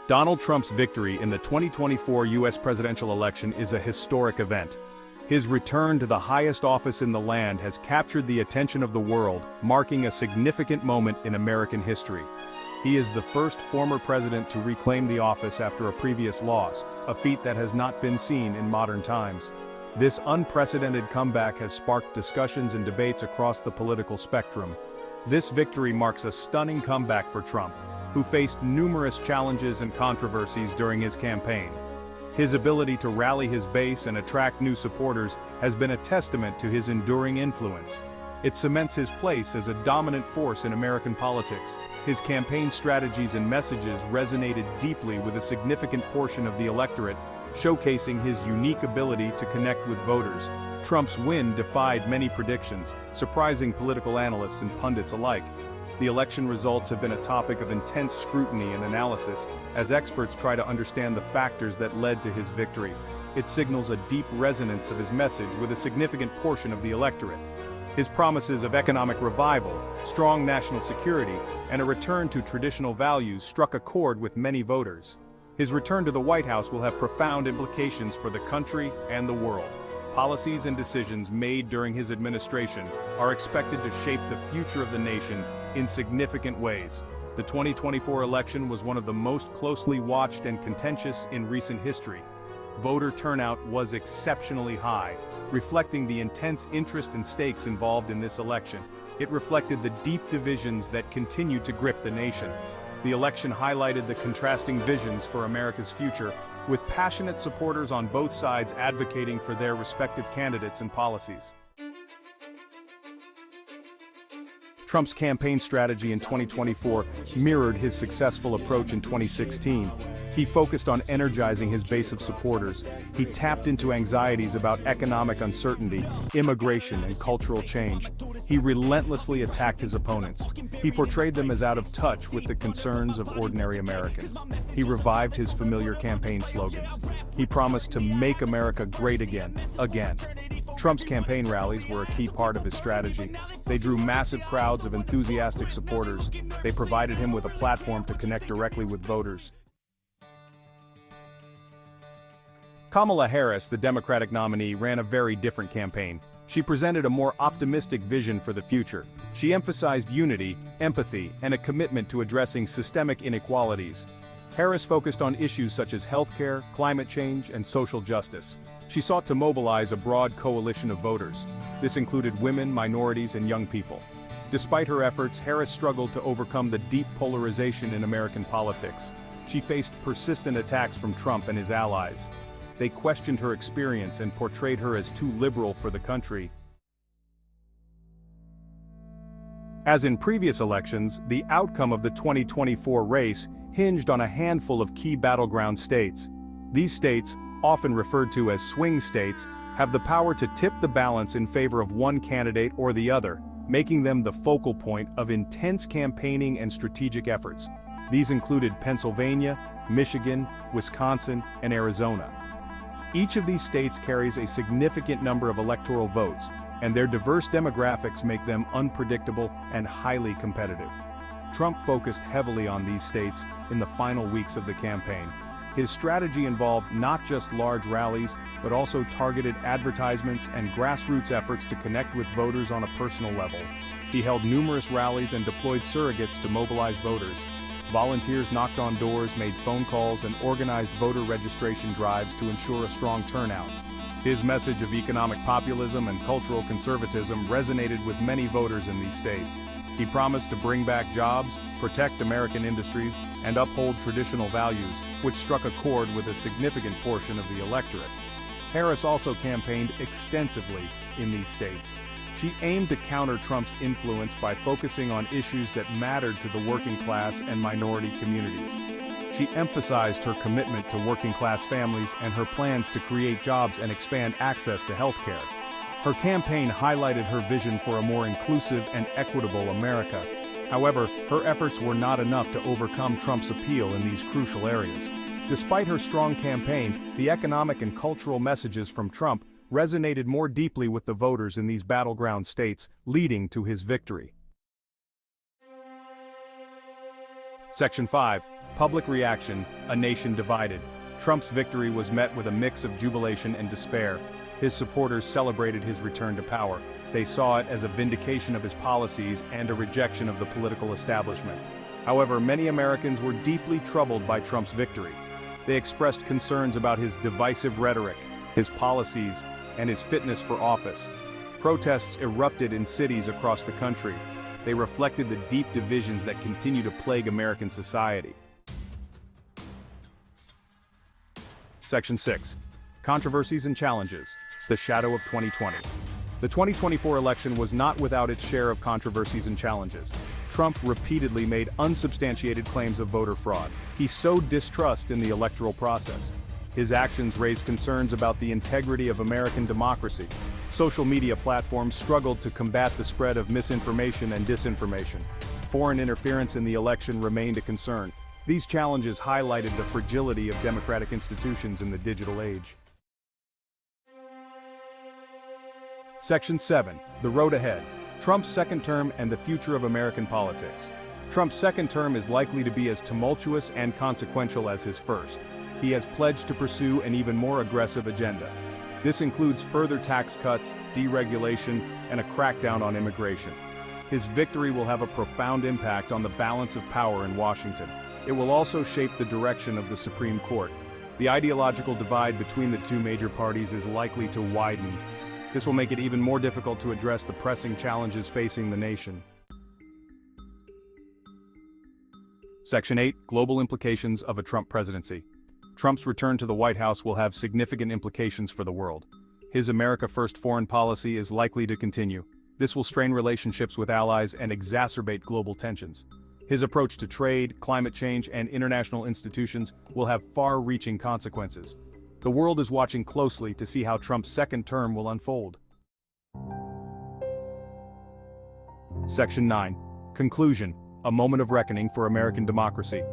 Donald Trump's victory in the 2024 U.S. presidential election is a historic event. His return to the highest office in the land has captured the attention of the world, marking a significant moment in American history. He is the first former president to reclaim the office after a previous loss, a feat that has not been seen in modern times. This unprecedented comeback has sparked discussions and debates across the political spectrum. This victory marks a stunning comeback for Trump, who faced numerous challenges and controversies during his campaign. His ability to rally his base and attract new supporters has been a testament to his enduring influence. It cements his place as a dominant force in American politics. His campaign strategies and messages resonated deeply with a significant portion of the electorate, showcasing his unique ability to connect with voters. Trump's win defied many predictions, surprising political analysts and pundits alike. The election results have been a topic of intense scrutiny and analysis, as experts try to understand the factors that led to his victory. It signals a deep resonance of his message with a significant portion of the electorate. His promises of economic revival, strong national security, and a return to traditional values struck a chord with many voters. His return to the White House will have profound implications for the country and the world. Policies and decisions made during his administration are expected to shape the future of the nation in significant ways. The 2024 election was one of the most closely watched and contentious in recent history. Voter turnout was exceptionally high, reflecting the intense interest and stakes involved in this election. It reflected the deep divisions that continue to grip the nation. The election highlighted the contrasting visions for America's future, with passionate supporters on both sides advocating for their respective candidates and policies. Trump's campaign strategy in 2024 mirrored his successful approach in 2016. He focused on energizing his base of supporters. He tapped into anxieties about economic uncertainty, immigration, and cultural change. He relentlessly attacked his opponents. He portrayed them as out of touch with the concerns of ordinary Americans. He revived his familiar campaign slogans. He promised to make America great again, again. Trump's campaign rallies were a key part of his strategy. They drew massive crowds of enthusiastic supporters. They provided him with a platform to connect directly with voters. Kamala Harris, the Democratic nominee, ran a very different campaign. She presented a more optimistic vision for the future. She emphasized unity, empathy, and a commitment to addressing systemic inequalities. Harris focused on issues such as healthcare, climate change, and social justice. She sought to mobilize a broad coalition of voters. This included women, minorities, and young people. Despite her efforts, Harris struggled to overcome the deep polarization in American politics. She faced persistent attacks from Trump and his allies. They questioned her experience and portrayed her as too liberal for the country. As in previous elections, the outcome of the 2024 race hinged on a handful of key battleground states. These states, often referred to as swing states, have the power to tip the balance in favor of one candidate or the other, making them the focal point of intense campaigning and strategic efforts. These included Pennsylvania, Michigan, Wisconsin, and Arizona. Each of these states carries a significant number of electoral votes, and their diverse demographics make them unpredictable and highly competitive. Trump focused heavily on these states in the final weeks of the campaign. His strategy involved not just large rallies, but also targeted advertisements and grassroots efforts to connect with voters on a personal level. He held numerous rallies and deployed surrogates to mobilize voters. Volunteers knocked on doors, made phone calls, and organized voter registration drives to ensure a strong turnout. His message of economic populism and cultural conservatism resonated with many voters in these states. He promised to bring back jobs, protect American industries, and uphold traditional values, which struck a chord with a significant portion of the electorate. Harris also campaigned extensively in these states. She aimed to counter Trump's influence by focusing on issues that mattered to the working class and minority communities. She emphasized her commitment to working-class families and her plans to create jobs and expand access to healthcare. Her campaign highlighted her vision for a more inclusive and equitable America. However, her efforts were not enough to overcome Trump's appeal in these crucial areas. Despite her strong campaign, the economic and cultural messages from Trump resonated more deeply with the voters in these battleground states, leading to his victory. Section 5. Public reaction, a nation divided. Trump's victory was met with a mix of jubilation and despair. His supporters celebrated his return to power. They saw it as a vindication of his policies and a rejection of the political establishment. However, many Americans were deeply troubled by Trump's victory. They expressed concerns about his divisive rhetoric, his policies, and his fitness for office. Protests erupted in cities across the country. They reflected the deep divisions that continue to plague American society. Section 6. Controversies and Challenges. The Shadow of 2020. The 2024 election was not without its share of controversies and challenges. Trump repeatedly made unsubstantiated claims of voter fraud. He sowed distrust in the electoral process. His actions raised concerns about the integrity of American democracy. Social media platforms struggled to combat the spread of misinformation and disinformation. Foreign interference in the election remained a concern. These challenges highlighted the fragility of democratic institutions in the digital age. Section 7. The Road Ahead. Trump's second term and the future of American politics. Trump's second term is likely to be as tumultuous and consequential as his first. He has pledged to pursue an even more aggressive agenda. This includes further tax cuts, deregulation, and a crackdown on immigration. His victory will have a profound impact on the balance of power in Washington. It will also shape the direction of the Supreme Court. The ideological divide between the two major parties is likely to widen. This will make it even more difficult to address the pressing challenges facing the nation. Section 8. Global Implications of a Trump Presidency. Trump's return to the White House will have significant implications for the world. His America First foreign policy is likely to continue. This will strain relationships with allies and exacerbate global tensions. His approach to trade, climate change, and international institutions will have far-reaching consequences. The world is watching closely to see how Trump's second term will unfold. Section 9. Conclusion. A moment of reckoning for American democracy.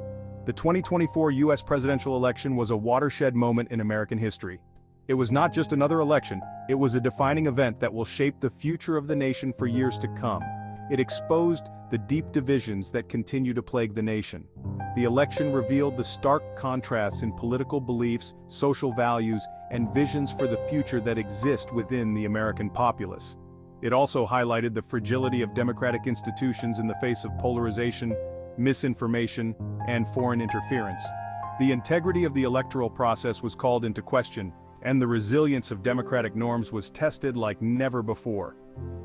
The 2024 U.S. presidential election was a watershed moment in American history. It was not just another election, it was a defining event that will shape the future of the nation for years to come. It exposed the deep divisions that continue to plague the nation. The election revealed the stark contrasts in political beliefs, social values, and visions for the future that exist within the American populace. It also highlighted the fragility of democratic institutions in the face of polarization, misinformation, and foreign interference. The integrity of the electoral process was called into question, and the resilience of democratic norms was tested like never before.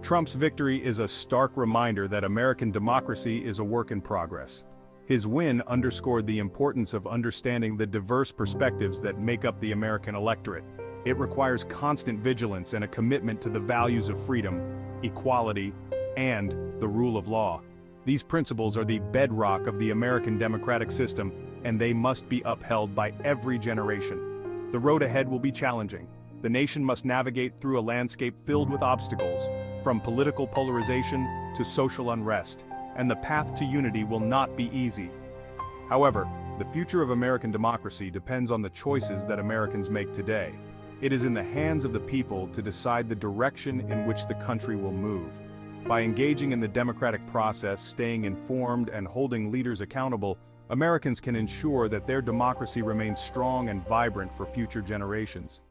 Trump's victory is a stark reminder that American democracy is a work in progress. His win underscored the importance of understanding the diverse perspectives that make up the American electorate. It requires constant vigilance and a commitment to the values of freedom, equality, and the rule of law. These principles are the bedrock of the American democratic system, and they must be upheld by every generation. The road ahead will be challenging. The nation must navigate through a landscape filled with obstacles, from political polarization to social unrest, and the path to unity will not be easy. However, the future of American democracy depends on the choices that Americans make today. It is in the hands of the people to decide the direction in which the country will move. By engaging in the democratic process, staying informed, and holding leaders accountable, Americans can ensure that their democracy remains strong and vibrant for future generations.